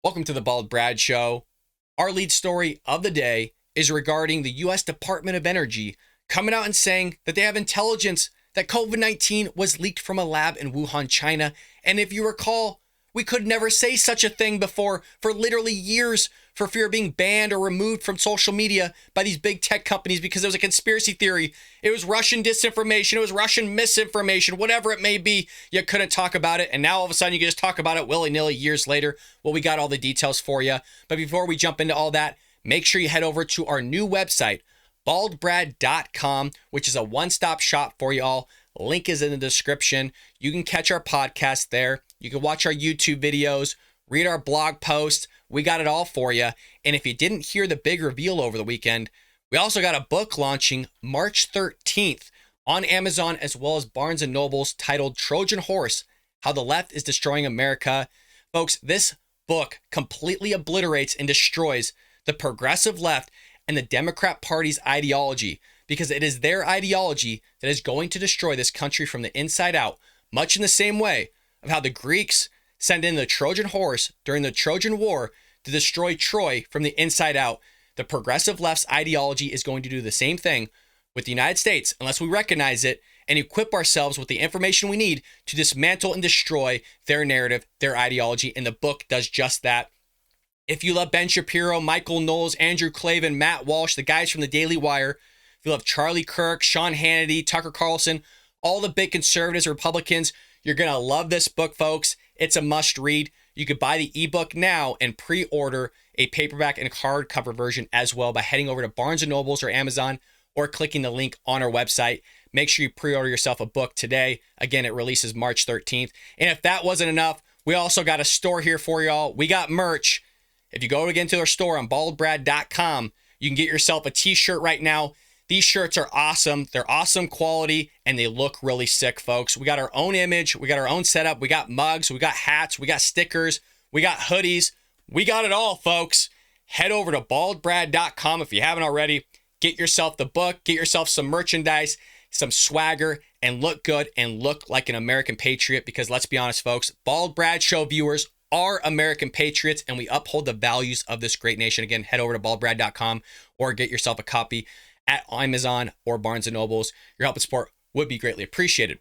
Welcome to the Bald Brad Show. Our lead story of the day is regarding the U.S. Department of Energy coming out and saying that they have intelligence that COVID-19 was leaked from a lab in Wuhan, China. And if you recall, we could never say such a thing before for literally years for fear of being banned or removed from social media by these big tech companies because there was a conspiracy theory. It was Russian disinformation. It was Russian misinformation, whatever it may be. You couldn't talk about it. And now all of a sudden you can just talk about it willy-nilly years later. Well, we got all the details for you. But before we jump into all that, make sure you head over to our new website, baldbrad.com, which is a one-stop shop for y'all. Link is in the description. You can catch our podcast there. You can watch our YouTube videos, read our blog posts. We got it all for you. And if you didn't hear the big reveal over the weekend, we also got a book launching March 13th on Amazon as well as Barnes & Noble's titled Trojan Horse, How the Left is Destroying America. Folks, this book completely obliterates and destroys the progressive left and the Democrat Party's ideology, because it is their ideology that is going to destroy this country from the inside out, much in the same way of how the Greeks sent in the Trojan horse during the Trojan War to destroy Troy from the inside out. The progressive left's ideology is going to do the same thing with the United States, unless we recognize it and equip ourselves with the information we need to dismantle and destroy their narrative, their ideology, and the book does just that. If you love Ben Shapiro, Michael Knowles, Andrew Klavan, Matt Walsh, the guys from the Daily Wire, if you love Charlie Kirk, Sean Hannity, Tucker Carlson, all the big conservatives, Republicans, you're going to love this book, folks. It's a must read. You could buy the ebook now and pre-order a paperback and hardcover version as well by heading over to Barnes & Noble's or Amazon or clicking the link on our website. Make sure you pre-order yourself a book today. Again, it releases March 13th. And if that wasn't enough, we also got a store here for y'all. We got merch. If you go again to our store on baldbrad.com, you can get yourself a t-shirt right now. These shirts are awesome. They're awesome quality, and they look really sick, folks. We got our own image. We got our own setup. We got mugs. We got hats. We got stickers. We got hoodies. We got it all, folks. Head over to baldbrad.com if you haven't already. Get yourself the book. Get yourself some merchandise, some swagger, and look good and look like an American patriot, because let's be honest, folks, Bald Brad Show viewers are American patriots, and we uphold the values of this great nation. Again, head over to baldbrad.com or get yourself a copy at Amazon or Barnes & Noble's. Your help and support would be greatly appreciated.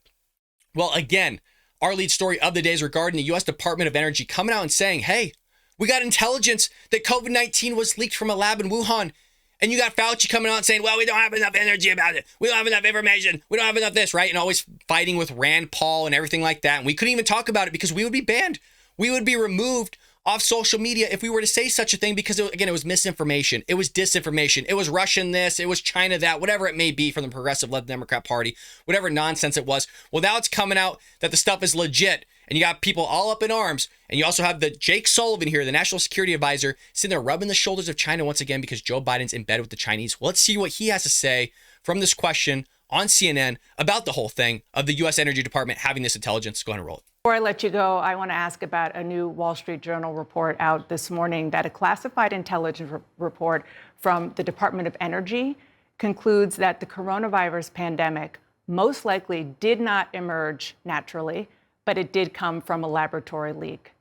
Well, again, our lead story of the day is regarding the U.S. Department of Energy coming out and saying, hey, we got intelligence that COVID-19 was leaked from a lab in Wuhan. And you got Fauci coming out and saying, well, we don't have enough energy about it. We don't have enough information. We don't have enough this, right? And always fighting with Rand Paul and everything like that. And we couldn't even talk about it because we would be banned. We would be removed off social media if we were to say such a thing, because it was misinformation. It was disinformation. It was Russian this. It was China that, whatever it may be from the progressive left Democrat Party, whatever nonsense it was. Well, now it's coming out that the stuff is legit, and you got people all up in arms. And you also have the Jake Sullivan here, the National Security Advisor, sitting there rubbing the shoulders of China once again because Joe Biden's in bed with the Chinese. Well, let's see what he has to say from this question on CNN about the whole thing of the U.S. Energy Department having this intelligence. Go ahead and roll it. Before I let you go, I want to ask about a new Wall Street Journal report out this morning that a classified intelligence report from the Department of Energy concludes that the coronavirus pandemic most likely did not emerge naturally, but it did come from a laboratory leak.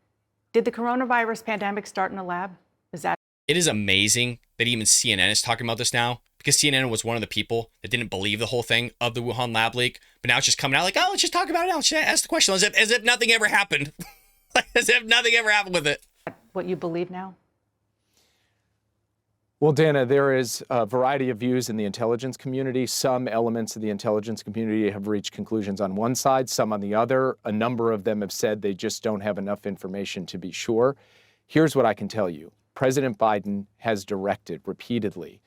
Did the coronavirus pandemic start in a lab? It is amazing that even CNN is talking about this now, because CNN was one of the people that didn't believe the whole thing of the Wuhan lab leak. But now it's just coming out like, oh, let's just talk about it now. Let's just ask the question as if nothing ever happened. As if nothing ever happened with it. What you believe now? Well, Dana, there is a variety of views in the intelligence community. Some elements of the intelligence community have reached conclusions on one side, some on the other. A number of them have said they just don't have enough information to be sure. Here's what I can tell you. President Biden has directed repeatedly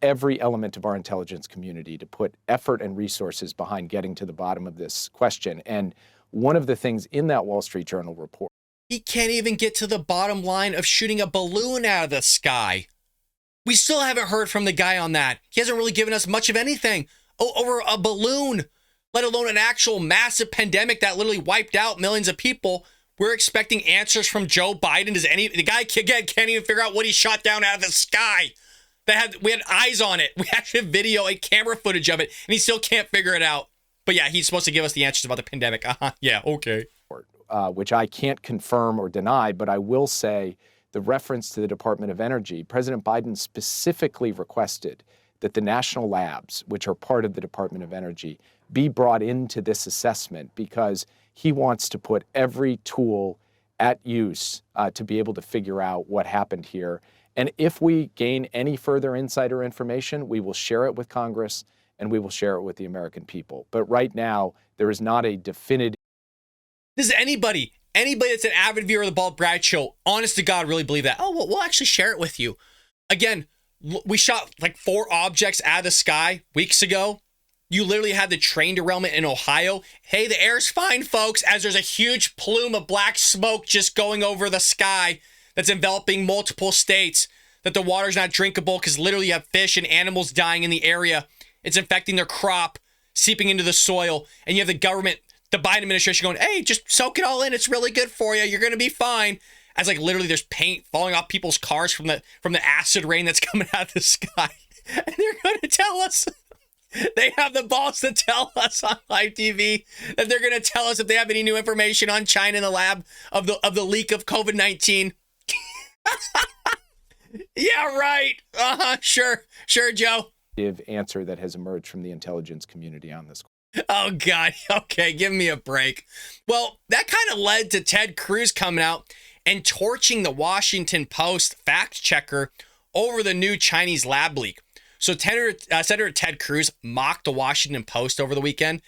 every element of our intelligence community to put effort and resources behind getting to the bottom of this question. And one of the things in that Wall Street Journal report, he can't even get to the bottom line of shooting a balloon out of the sky. We still haven't heard from the guy on that. He hasn't really given us much of anything over a balloon, let alone an actual massive pandemic that literally wiped out millions of people. We're expecting answers from Joe Biden. The guy can't even figure out what he shot down out of the sky. We had eyes on it. We actually have video and camera footage of it, and he still can't figure it out. But yeah, he's supposed to give us the answers about the pandemic. Yeah, okay. which I can't confirm or deny, but I will say the reference to the Department of Energy, President Biden specifically requested that the national labs, which are part of the Department of Energy, be brought into this assessment because he wants to put every tool at use to be able to figure out what happened here. And if we gain any further insider information, we will share it with Congress and we will share it with the American people. But right now, there is not a definitive. Does anybody that's an avid viewer of the Bald Brad Show, honest to God, really believe that? Oh, well, we'll actually share it with you. Again, we shot like 4 objects out of the sky weeks ago. You literally had the train derailment in Ohio. Hey, the air's fine, folks, as there's a huge plume of black smoke just going over the sky that's enveloping multiple states, that the water's not drinkable because literally you have fish and animals dying in the area. It's infecting their crop, seeping into the soil, and you have the government, the Biden administration going, hey, just soak it all in. It's really good for you. You're going to be fine. As like literally there's paint falling off people's cars from the acid rain that's coming out of the sky. And they're going to tell us, they have the balls to tell us on live TV that they're going to tell us if they have any new information on China in the lab of the leak of COVID-19. Yeah, right. Sure, Joe. Answer that has emerged from the intelligence community on this. Oh, God. Okay, give me a break. Well, that kind of led to Ted Cruz coming out and torching the Washington Post fact checker over the new Chinese lab leak. So Senator Ted Cruz mocked the Washington Post over the weekend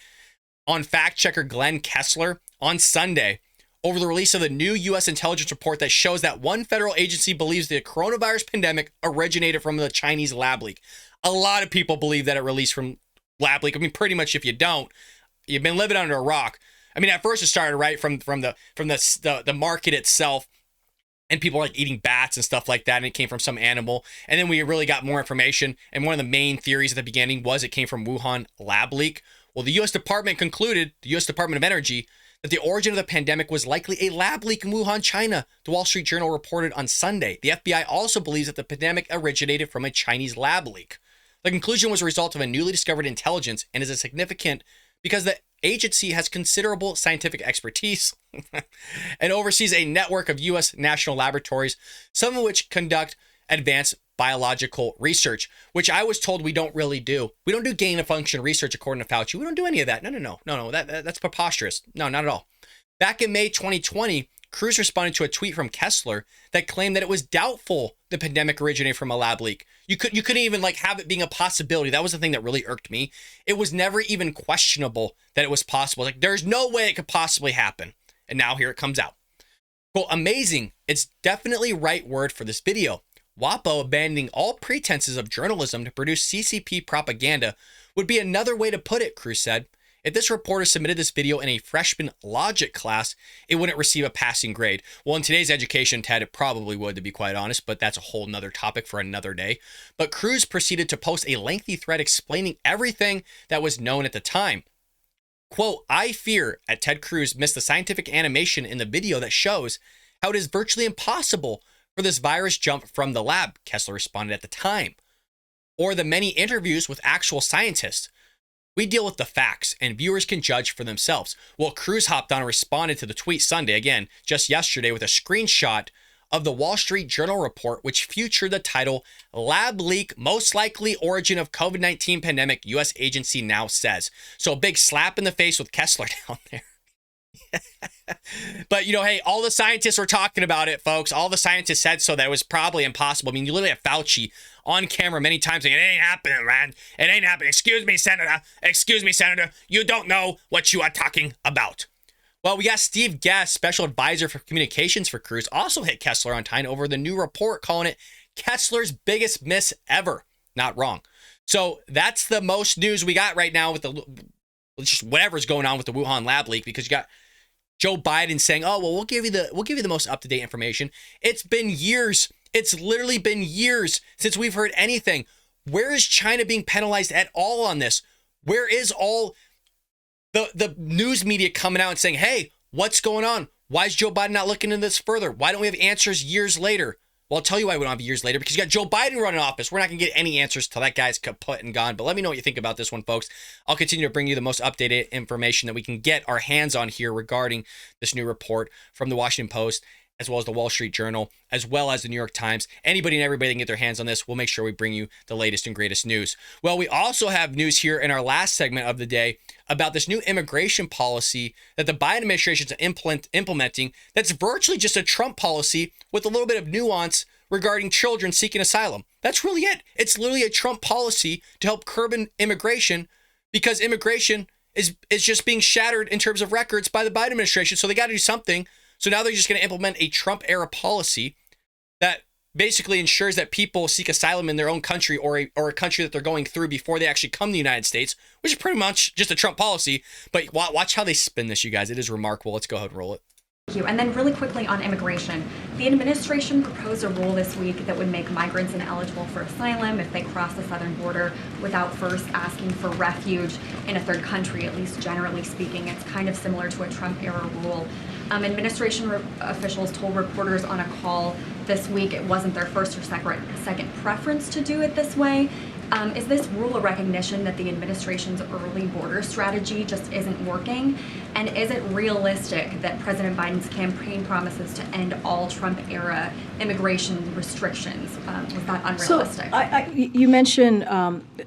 on fact checker Glenn Kessler on Sunday over the release of the new U.S. intelligence report that shows that one federal agency believes the coronavirus pandemic originated from the Chinese lab leak. A lot of people believe that it released from lab leak. I mean, pretty much if you don't, you've been living under a rock. I mean, at first it started right from the market itself, and people were like eating bats and stuff like that, and it came from some animal. And then we really got more information, and one of the main theories at the beginning was it came from Wuhan lab leak. Well, the U.S. Department concluded, the U.S. Department of Energy, that the origin of the pandemic was likely a lab leak in Wuhan, China, the Wall Street Journal reported on Sunday. The FBI also believes that the pandemic originated from a Chinese lab leak. The conclusion was a result of a newly discovered intelligence and is significant because the agency has considerable scientific expertise and oversees a network of U.S. national laboratories, some of which conduct advanced biological research, which I was told we don't really do. We don't do gain of function research according to Fauci. We don't do any of that. No, that's preposterous. No, not at all. Back in May 2020, Cruz responded to a tweet from Kessler that claimed that it was doubtful the pandemic originated from a lab leak. You couldn't even like have it being a possibility. That was the thing that really irked me. It was never even questionable that it was possible. Like there's no way it could possibly happen. And now here it comes out. Quote, amazing. It's definitely right word for this video. WAPO abandoning all pretenses of journalism to produce CCP propaganda would be another way to put it, Cruz said. If this reporter submitted this video in a freshman logic class, it wouldn't receive a passing grade. Well, in today's education, Ted, it probably would, to be quite honest, but that's a whole nother topic for another day. But Cruz proceeded to post a lengthy thread explaining everything that was known at the time. Quote, I fear at Ted Cruz missed the scientific animation in the video that shows how it is virtually impossible for this virus jump from the lab, Kessler responded at the time, or the many interviews with actual scientists. We deal with the facts, and viewers can judge for themselves. Well, Cruz hopped on and responded to the tweet Sunday, again, just yesterday, with a screenshot of the Wall Street Journal report, which featured the title, Lab Leak, Most Likely Origin of COVID-19 Pandemic, U.S. Agency Now Says. So a big slap in the face with Kessler down there. But, hey, all the scientists were talking about it, folks. All the scientists said so that it was probably impossible. I mean, you literally have Fauci on camera many times saying, it ain't happening, man. It ain't happening. Excuse me, Senator. You don't know what you are talking about. Well, we got Steve Guest, special advisor for communications for Cruz, also hit Kessler on time over the new report, calling it Kessler's biggest miss ever. Not wrong. So that's the most news we got right now with just whatever's going on with the Wuhan lab leak, because you got Joe Biden saying, oh, well, we'll give you the most up-to-date information. It's been years. It's literally been years since we've heard anything. Where is China being penalized at all on this? Where is all the news media coming out and saying, hey, what's going on? Why is Joe Biden not looking into this further? Why don't we have answers years later? Well, I'll tell you why we don't have years later, because you got Joe Biden running office. We're not going to get any answers till that guy's kaput and gone. But let me know what you think about this one, folks. I'll continue to bring you the most updated information that we can get our hands on here regarding this new report from the Washington Post as well as the Wall Street Journal, as well as the New York Times. Anybody and everybody can get their hands on this. We'll make sure we bring you the latest and greatest news. Well, we also have news here in our last segment of the day about this new immigration policy that the Biden administration is implementing that's virtually just a Trump policy with a little bit of nuance regarding children seeking asylum. That's really it. It's literally a Trump policy to help curb immigration, because immigration is just being shattered in terms of records by the Biden administration. So they got to do something. So now they're just going to implement a Trump-era policy that basically ensures that people seek asylum in their own country or a country that they're going through before they actually come to the United States, which is pretty much just a Trump policy. But watch how they spin this, you guys. It is remarkable. Let's go ahead and roll it. Thank you. And then really quickly on immigration, the administration proposed a rule this week that would make migrants ineligible for asylum if they cross the southern border without first asking for refuge in a third country, at least generally speaking. It's kind of similar to a Trump-era rule. Administration officials told reporters on a call this week it wasn't their first or second preference to do it this way. Is this rule a recognition that the administration's early border strategy just isn't working? And is it realistic that President Biden's campaign promises to end all Trump-era immigration restrictions? Was that unrealistic? So you mentioned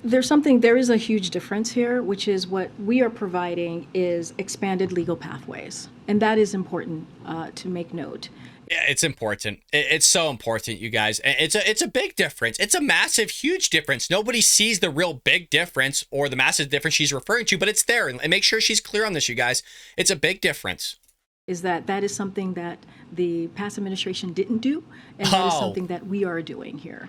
there is a huge difference here, which is what we are providing is expanded legal pathways. And that is important to make note. Yeah, it's important. It's so important, you guys. It's a big difference. It's a massive, huge difference. Nobody sees the real big difference or the massive difference she's referring to, but it's there. And make sure she's clear on this, you guys. It's a big difference. Is that is something that the past administration didn't do, and that is something that we are doing here.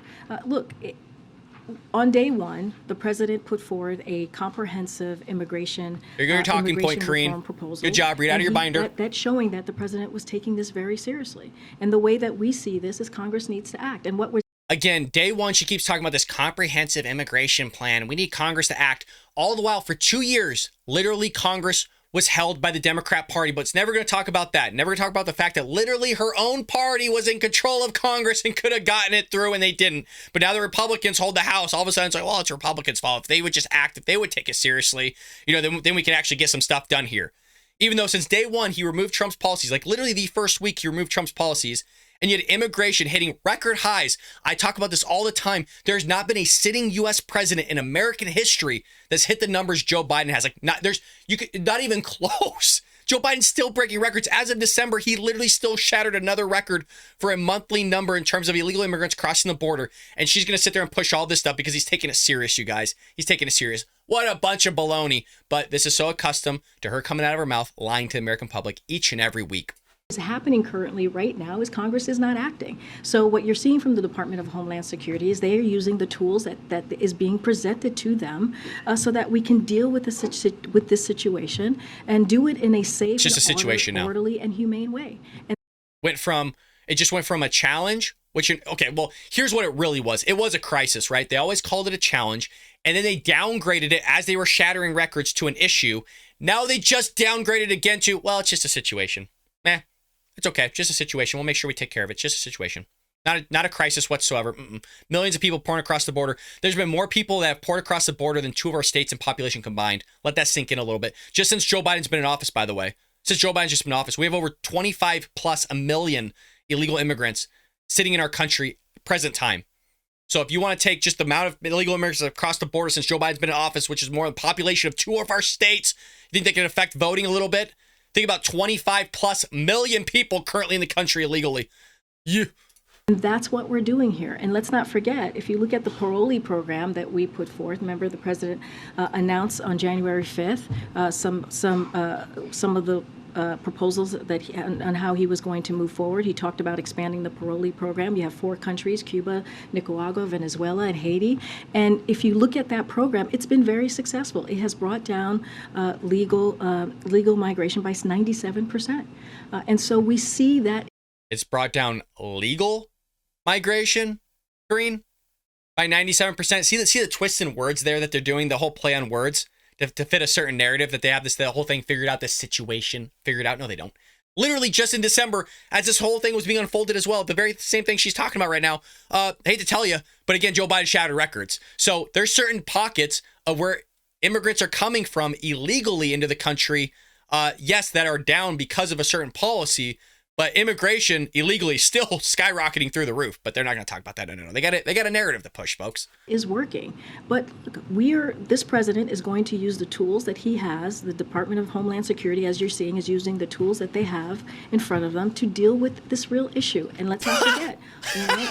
On day one, the president put forward a comprehensive immigration You're talking point, Karine. Proposal. Good job. Read out of your binder. That's showing that the president was taking this very seriously. And the way that we see this is Congress needs to act. And what we're Again, day one, she keeps talking about this comprehensive immigration plan. We need Congress to act. All the while, for 2 years, literally Congress was held by the Democrat Party, but it's never going to talk about that. Never going to talk about the fact that literally her own party was in control of Congress and could have gotten it through, and they didn't. But now the Republicans hold the House. All of a sudden, it's like, well, it's Republicans' fault. If they would just act, if they would take it seriously, then we can actually get some stuff done here. Even though since day one, he removed Trump's policies, like literally the first week, he removed Trump's policies. And yet immigration hitting record highs. I talk about this all the time. There's not been a sitting U.S. president in American history that's hit the numbers Joe Biden has. Not even close. Joe Biden's still breaking records. As of December, he literally still shattered another record for a monthly number in terms of illegal immigrants crossing the border. And she's going to sit there and push all this stuff because he's taking it serious, you guys. He's taking it serious. What a bunch of baloney. But this is so accustomed to her coming out of her mouth, lying to the American public each and every week. is happening currently right now is Congress is not acting. So what you're seeing from the Department of Homeland Security is they are using the tools that is being presented to them so that we can deal with this situation and do it in a safe, orderly, and humane way. And it just went from a challenge, well, here's what it really was. It was a crisis, right? They always called it a challenge, and then they downgraded it as they were shattering records to an issue. Now they just downgraded again to, well, it's just a situation. It's okay. Just a situation. We'll make sure we take care of it. Just a situation. Not a crisis whatsoever. Millions of people pouring across the border. There's been more people that have poured across the border than 2 of our states in population combined. Let that sink in a little bit. Just since Joe Biden's been in office, by the way. Since Joe Biden's just been in office, we have over 25 plus a million illegal immigrants sitting in our country present time. So if you want to take just the amount of illegal immigrants across the border since Joe Biden's been in office, which is more than the population of 2 of our states, you think they can affect voting a little bit? Think about 25 plus million people currently in the country illegally. And that's what we're doing here. And let's not forget, if you look at the parolee program that we put forth, remember the president announced on January 5th some of the proposals that on how he was going to move forward. He talked about expanding the parolee program. You have 4 countries, Cuba, Nicaragua, Venezuela, and Haiti. And if you look at that program, it's been very successful. It has brought down legal migration by 97%. And so we see that. It's brought down legal migration, Green, by 97%. See the twists in words there that they're doing, the whole play on words to fit a certain narrative that they have the whole thing figured out, this situation figured out. No, they don't. Literally just in December, as this whole thing was being unfolded as well, the very same thing she's talking about right now. Hate to tell you, but again, Joe Biden shattered records. So there's certain pockets of where immigrants are coming from illegally into the country, yes, that are down because of a certain policy. But immigration illegally still skyrocketing through the roof. But they're not going to talk about that. No. They got a narrative to push, folks. Is working. But look, this president is going to use the tools that he has. The Department of Homeland Security, as you're seeing, is using the tools that they have in front of them to deal with this real issue. And let's not forget,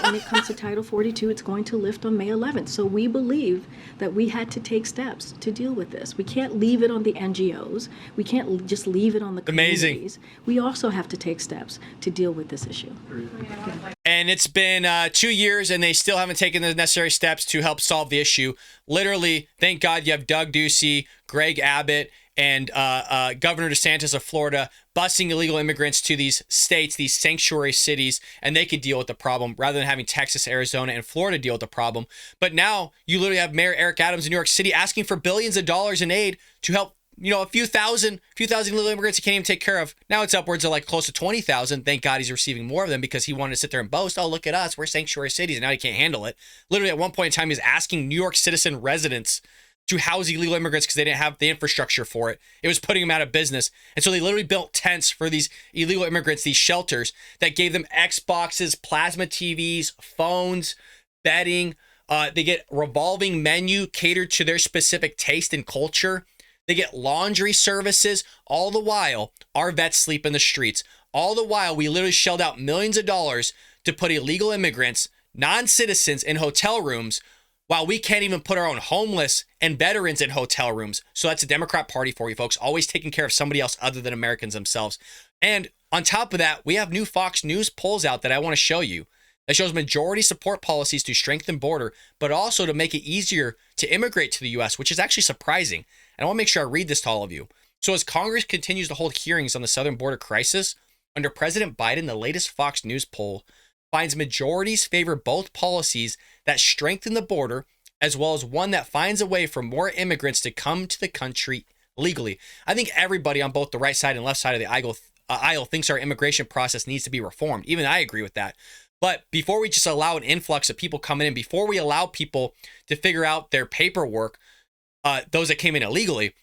when it comes to Title 42, it's going to lift on May 11th. So we believe that we had to take steps to deal with this. We can't leave it on the NGOs. We can't just leave it on the communities. We also have to take steps to deal with this issue. And it's been 2 years, and they still haven't taken the necessary steps to help solve the issue. Literally, thank God you have Doug Ducey, Greg Abbott, and Governor DeSantis of Florida busing illegal immigrants to these states, these sanctuary cities, and they could deal with the problem rather than having Texas, Arizona, and Florida deal with the problem. But now you literally have Mayor Eric Adams in New York City asking for billions of dollars in aid to help, a few thousand illegal immigrants he can't even take care of. Now it's upwards of like close to 20,000. Thank God he's receiving more of them because he wanted to sit there and boast, oh, look at us, we're sanctuary cities, and now he can't handle it. Literally at one point in time, he was asking New York citizen residents to house illegal immigrants because they didn't have the infrastructure for it. It was putting them out of business. And so they literally built tents for these illegal immigrants, these shelters that gave them Xboxes, plasma TVs, phones, bedding. They get revolving menu catered to their specific taste and culture. They get laundry services. All the while, our vets sleep in the streets. All the while, we literally shelled out millions of dollars to put illegal immigrants, non-citizens, in hotel rooms while we can't even put our own homeless and veterans in hotel rooms. So that's a Democrat Party for you folks, always taking care of somebody else other than Americans themselves. And on top of that, we have new Fox News polls out that I want to show you that shows majority support policies to strengthen border, but also to make it easier to immigrate to the U.S., which is actually surprising. And I want to make sure I read this to all of you. So as Congress continues to hold hearings on the southern border crisis, under President Biden, the latest Fox News poll finds majorities favor both policies that strengthen the border, as well as one that finds a way for more immigrants to come to the country legally. I think everybody on both the right side and left side of the aisle thinks our immigration process needs to be reformed. Even I agree with that. But before we just allow an influx of people coming in, before we allow people to figure out their paperwork, those that came in illegally,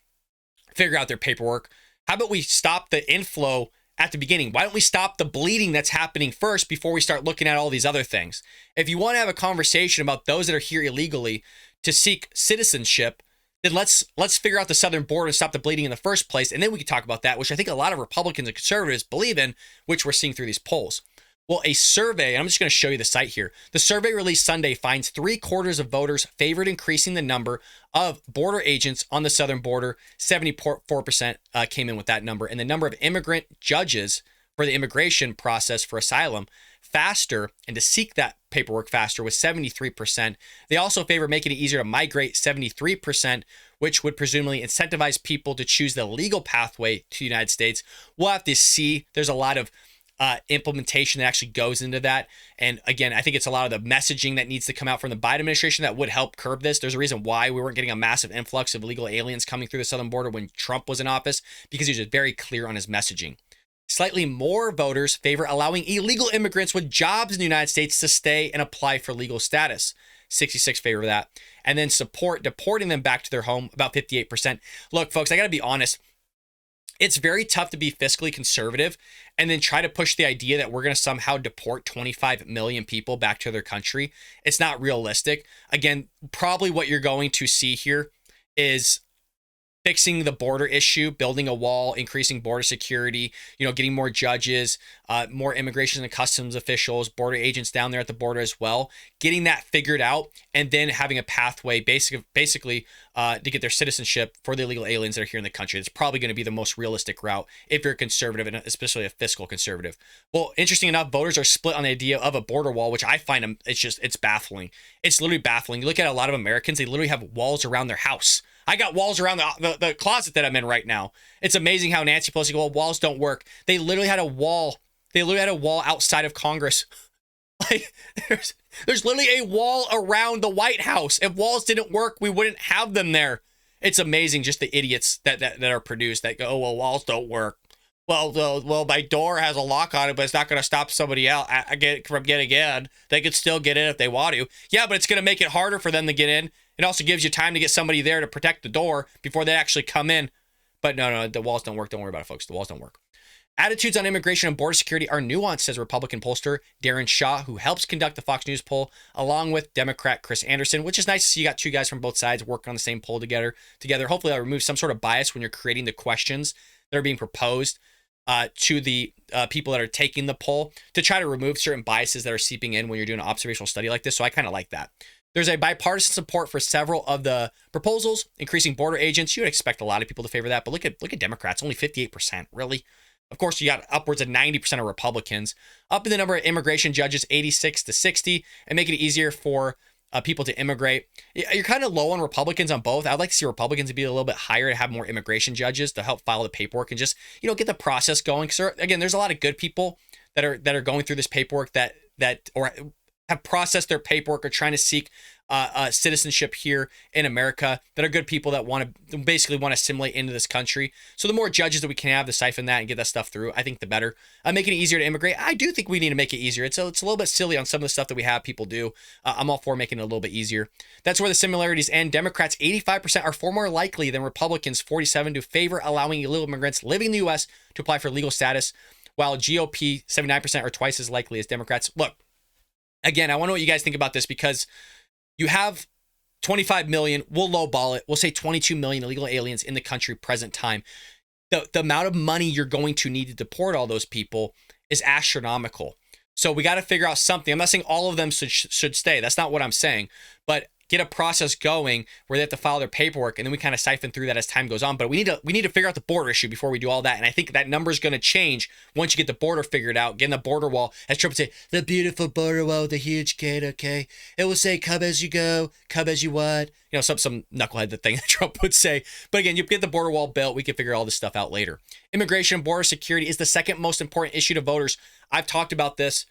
figure out their paperwork, how about we stop the inflow at the beginning? Why don't we stop the bleeding that's happening first before we start looking at all these other things? If you want to have a conversation about those that are here illegally to seek citizenship, then let's figure out the southern border and stop the bleeding in the first place, and then we can talk about that, which I think a lot of Republicans and conservatives believe in, which we're seeing through these polls. Well, a survey, and I'm just going to show you the site here. The survey released Sunday finds 3/4 of voters favored increasing the number of border agents on the southern border. 74% came in with that number. And the number of immigrant judges for the immigration process for asylum faster and to seek that paperwork faster was 73%. They also favor making it easier to migrate, 73%, which would presumably incentivize people to choose the legal pathway to the United States. We'll have to see. There's a lot of implementation that actually goes into that. And again, I think it's a lot of the messaging that needs to come out from the Biden administration that would help curb this. There's a reason why we weren't getting a massive influx of illegal aliens coming through the southern border when Trump was in office, because he was just very clear on his messaging. Slightly more voters favor allowing illegal immigrants with jobs in the United States to stay and apply for legal status. 66 favor that. And then support deporting them back to their home, about 58%. Look, folks, I got to be honest. It's very tough to be fiscally conservative and then try to push the idea that we're going to somehow deport 25 million people back to their country. It's not realistic. Again, probably what you're going to see here is fixing the border issue, building a wall, increasing border security, getting more judges, more immigration and customs officials, border agents down there at the border as well, getting that figured out, and then having a pathway basically to get their citizenship for the illegal aliens that are here in the country. That's probably going to be the most realistic route if you're a conservative, and especially a fiscal conservative. Well, interesting enough, voters are split on the idea of a border wall, which I find it's baffling. It's literally baffling. You look at a lot of Americans, they literally have walls around their house. I got walls around the closet that I'm in right now. It's amazing how Nancy Pelosi goes, well, walls don't work. They literally had a wall. They literally had a wall outside of Congress. Like there's literally a wall around the White House. If walls didn't work, we wouldn't have them there. It's amazing just the idiots that are produced that go, oh, well, walls don't work. Well, my door has a lock on it, but it's not going to stop somebody else from getting in. They could still get in if they want to. Yeah, but it's going to make it harder for them to get in. It also gives you time to get somebody there to protect the door before they actually come in. But no, the walls don't work. Don't worry about it, folks. The walls don't work. Attitudes on immigration and border security are nuanced, says Republican pollster Darren Shaw, who helps conduct the Fox News poll, along with Democrat Chris Anderson, which is nice to see you got two guys from both sides working on the same poll together. Hopefully that'll remove some sort of bias when you're creating the questions that are being proposed to the people that are taking the poll, to try to remove certain biases that are seeping in when you're doing an observational study like this. So I kind of like that. There's a bipartisan support for several of the proposals, increasing border agents. You would expect a lot of people to favor that, but look at Democrats, only 58%. Really? Of course, you got upwards of 90% of Republicans. Up in the number of immigration judges, 86 to 60, and making it easier for people to immigrate. You're kind of low on Republicans on both. I'd like to see Republicans to be a little bit higher, to have more immigration judges to help file the paperwork and just, get the process going. Because again, there's a lot of good people that are going through this paperwork that or have processed their paperwork or trying to seek citizenship here in America, that are good people that want to assimilate into this country. So the more judges that we can have to siphon that and get that stuff through, I think the better. Making it easier to immigrate, I do think we need to make it easier. It's a little bit silly on some of the stuff that we have people do. I'm all for making it a little bit easier. That's where the similarities end. Democrats, 85% are far more likely than Republicans, 47, to favor allowing illegal immigrants living in the U.S. to apply for legal status, while GOP, 79%, are twice as likely as Democrats. Look, again, I want to know what you guys think about this, because you have 25 million, we'll lowball it, we'll say 22 million illegal aliens in the country present time. The amount of money you're going to need to deport all those people is astronomical. So we got to figure out something. I'm not saying all of them should stay. That's not what I'm saying. But get a process going where they have to file their paperwork, and then we kind of siphon through that as time goes on. But we need to figure out the border issue before we do all that. And I think that number is going to change once you get the border figured out, getting the border wall, as Trump would say, the beautiful border wall with the huge gate, okay? It will say, come as you go, come as you what? Some knucklehead, the thing that Trump would say. But again, you get the border wall built, we can figure all this stuff out later. Immigration and border security is the second most important issue to voters. I've talked about this.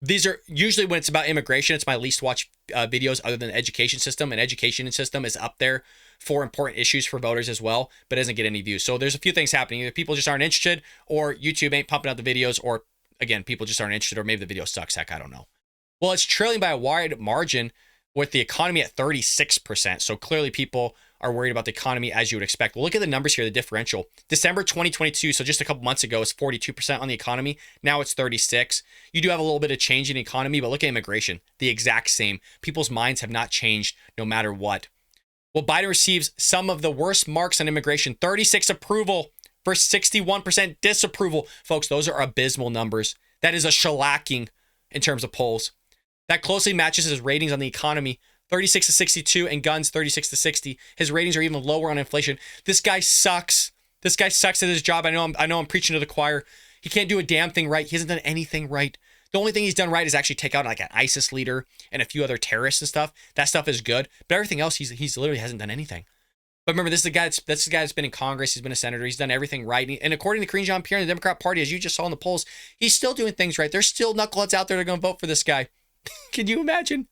These are usually, when it's about immigration, it's my least watched videos other than the education system. And education system is up there for important issues for voters as well, but doesn't get any views. So there's a few things happening. Either people just aren't interested, or YouTube ain't pumping out the videos, or again, people just aren't interested, or maybe the video sucks. Heck, I don't know. Well, it's trailing by a wide margin with the economy at 36%. So clearly people are worried about the economy, as you would expect. Well, look at the numbers here, the differential. December 2022, so just a couple months ago, it's 42% on the economy. Now it's 36%. You do have a little bit of change in the economy, but look at immigration, the exact same. People's minds have not changed no matter what. Well, Biden receives some of the worst marks on immigration, 36% approval versus 61% disapproval. Folks, those are abysmal numbers. That is a shellacking in terms of polls. That closely matches his ratings on the economy, 36 to 62, and guns, 36 to 60. His ratings are even lower on inflation. This guy sucks. This guy sucks at his job. I know I'm preaching to the choir. He can't do a damn thing right. He hasn't done anything right. The only thing he's done right is actually take out like an ISIS leader and a few other terrorists and stuff. That stuff is good. But everything else, he's literally hasn't done anything. But remember, this is the guy that's been in Congress. He's been a senator. He's done everything right. And according to Karine Jean-Pierre and the Democrat Party, as you just saw in the polls, he's still doing things right. There's still knuckleheads out there that are going to vote for this guy. Can you imagine?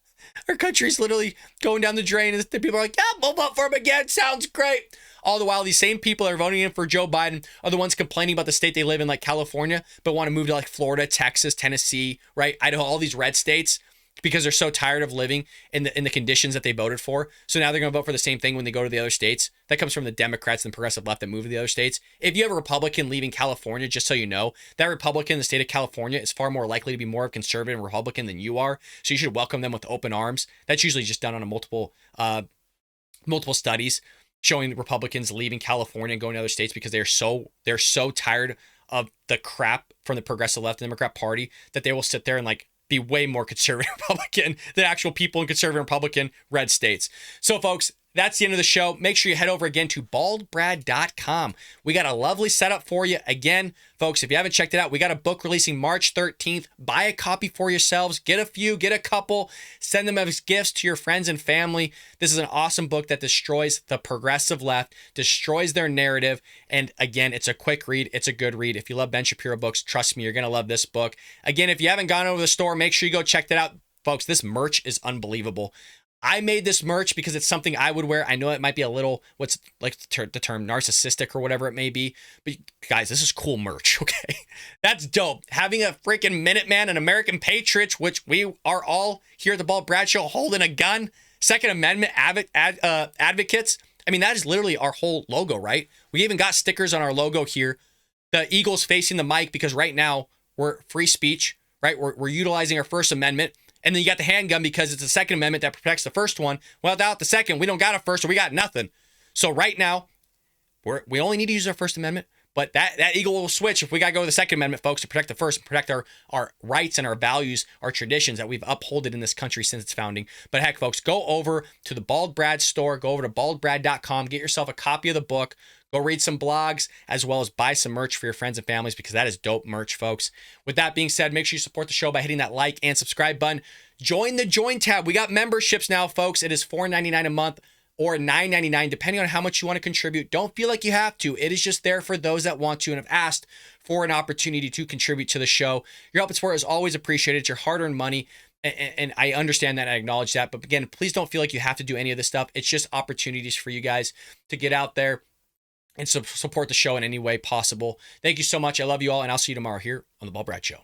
Our country's literally going down the drain, and the people are like, yeah, we'll vote for him again. Sounds great. All the while, these same people that are voting in for Joe Biden are the ones complaining about the state they live in, like California, but want to move to like Florida, Texas, Tennessee, right? Idaho, all these red states, because they're so tired of living in the conditions that they voted for. So now they're going to vote for the same thing when they go to the other states. That comes from the Democrats and the progressive left that move to the other states. If you have a Republican leaving California, just so you know, that Republican in the state of California is far more likely to be more of a conservative Republican than you are. So you should welcome them with open arms. That's usually just done on a multiple studies showing Republicans leaving California and going to other states because they're so tired of the crap from the progressive left and Democrat Party that they will sit there and like be way more conservative Republican than actual people in conservative Republican red states. So folks, that's the end of the show. Make sure you head over again to baldbrad.com. We got a lovely setup for you. Again, folks, if you haven't checked it out, we got a book releasing March 13th. Buy a copy for yourselves. Get a few, get a couple. Send them as gifts to your friends and family. This is an awesome book that destroys the progressive left, destroys their narrative. And again, it's a quick read. It's a good read. If you love Ben Shapiro books, trust me, you're going to love this book. Again, if you haven't gone over to the store, make sure you go check that out. Folks, this merch is unbelievable. I made this merch because it's something I would wear. I know it might be a little, what's like the term narcissistic or whatever it may be. But guys, this is cool merch, okay? That's dope. Having a freaking Minuteman and American Patriots, which we are all here at the Bald Brad Show holding a gun. Second Amendment advocates. I mean, that is literally our whole logo, right? We even got stickers on our logo here. the eagle's facing the mic because right now we're free speech, right? We're utilizing our First Amendment. And then you got the handgun because it's the Second Amendment that protects the first one. Well, without the second, we don't got a first, so we got nothing. So right now, we only need to use our First Amendment, but that eagle will switch if we got to go to the Second Amendment, folks, to protect the first, protect our rights and our values, our traditions that we've upholded in this country since its founding. But heck, folks, go over to the Bald Brad store, go over to baldbrad.com, get yourself a copy of the book, go read some blogs, as well as buy some merch for your friends and families because that is dope merch, folks. With that being said, make sure you support the show by hitting that like and subscribe button. Join the Join tab. We got memberships now, folks. It is $4.99 a month or $9.99, depending on how much you want to contribute. Don't feel like you have to. It is just there for those that want to and have asked for an opportunity to contribute to the show. Your help and support is always appreciated. It's your hard-earned money, and I understand that and I acknowledge that. But again, please don't feel like you have to do any of this stuff. It's just opportunities for you guys to get out there and support the show in any way possible. Thank you so much. I love you all, and I'll see you tomorrow here on The Bald Brad Show.